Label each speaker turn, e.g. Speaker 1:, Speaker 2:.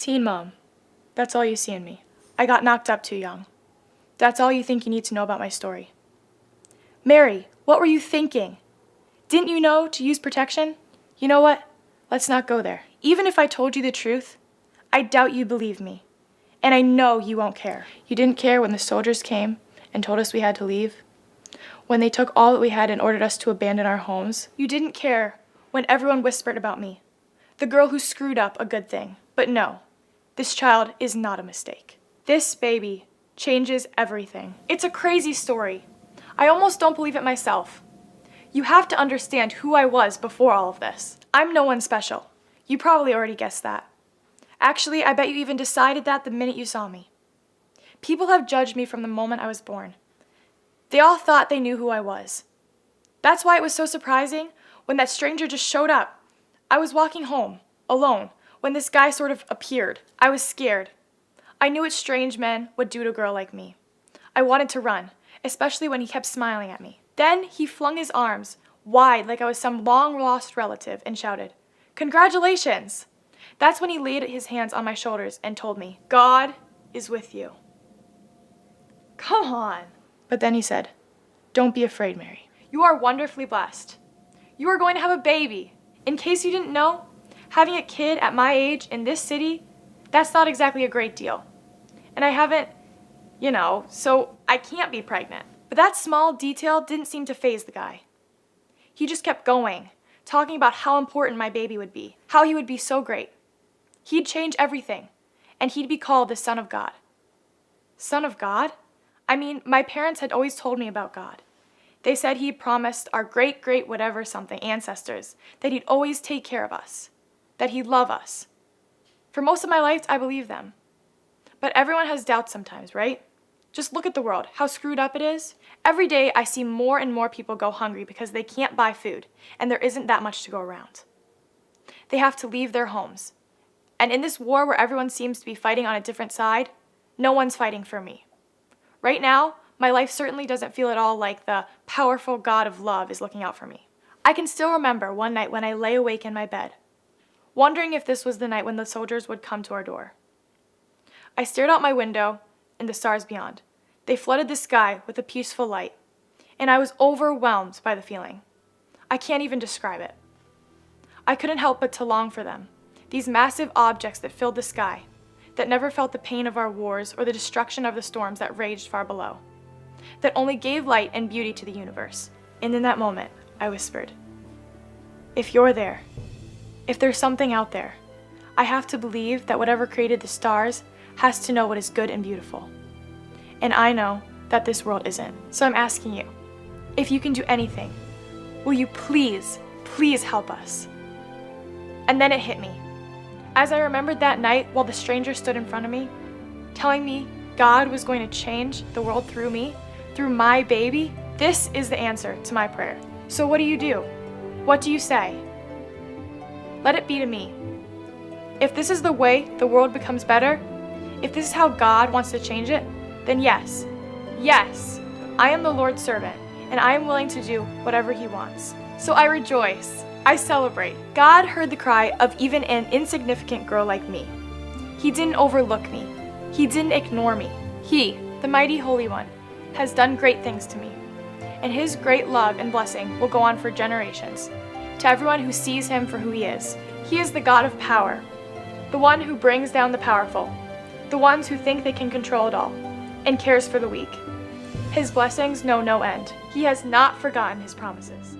Speaker 1: Teen mom. That's all you see in me. I got knocked up too young. That's all you think you need to know about my story. Mary, what were you thinking? Didn't you know to use protection? You know what? Let's not go there. Even if I told you the truth, I doubt you'd believe me. And I know you won't care. You didn't care when the soldiers came and told us we had to leave. When they took all that we had and ordered us to abandon our homes. You didn't care when everyone whispered about me. The girl who screwed up a good thing. But no, this child is not a mistake. This baby changes everything. It's a crazy story. I almost don't believe it myself. You have to understand who I was before all of this. I'm no one special. You probably already guessed that. Actually, I bet you even decided that the minute you saw me. People have judged me from the moment I was born. They all thought they knew who I was. That's why it was so surprising when that stranger just showed up. I was walking home, alone, when this guy sort of appeared. I was scared. I knew what strange men would do to a girl like me. I wanted to run, especially when he kept smiling at me. Then he flung his arms wide like I was some long-lost relative and shouted, "Congratulations!" That's when he laid his hands on my shoulders and told me, "God is with you." Come on. But then he said, "Don't be afraid, Mary. You are wonderfully blessed. You are going to have a baby. In case you didn't know, having a kid at my age in this city, that's not exactly a great deal. And I haven't, so I can't be pregnant." But that small detail didn't seem to faze the guy. He just kept going, talking about how important my baby would be, how he would be so great. He'd change everything, and he'd be called the Son of God. Son of God? I mean, my parents had always told me about God. They said he promised our great whatever something ancestors that he'd always take care of us, that he'd love us. For most of my life, I believed them. But everyone has doubts sometimes, right? Just look at the world, how screwed up it is. Every day I see more and more people go hungry because they can't buy food, and there isn't that much to go around. They have to leave their homes. And in this war where everyone seems to be fighting on a different side, no one's fighting for me. Right now, my life certainly doesn't feel at all like the powerful God of love is looking out for me. I can still remember one night when I lay awake in my bed, wondering if this was the night when the soldiers would come to our door. I stared out my window and the stars beyond. They flooded the sky with a peaceful light, and I was overwhelmed by the feeling. I can't even describe it. I couldn't help but to long for them, these massive objects that filled the sky, that never felt the pain of our wars or the destruction of the storms that raged far below, that only gave light and beauty to the universe. And in that moment, I whispered, "If you're there, if there's something out there, I have to believe that whatever created the stars has to know what is good and beautiful. And I know that this world isn't. So I'm asking you, if you can do anything, will you please help us?" And then it hit me. As I remembered that night while the stranger stood in front of me, telling me God was going to change the world through me, through my baby, this is the answer to my prayer. So what do? What do you say? Let it be to me. If this is the way the world becomes better, if this is how God wants to change it, then yes, I am the Lord's servant, and I am willing to do whatever he wants. So I rejoice, I celebrate. God heard the cry of even an insignificant girl like me. He didn't overlook me. He didn't ignore me. He, the mighty Holy One, has done great things to me, and his great love and blessing will go on for generations. To everyone who sees him for who he is the God of power, the one who brings down the powerful, the ones who think they can control it all, and cares for the weak. His blessings know no end. He has not forgotten his promises.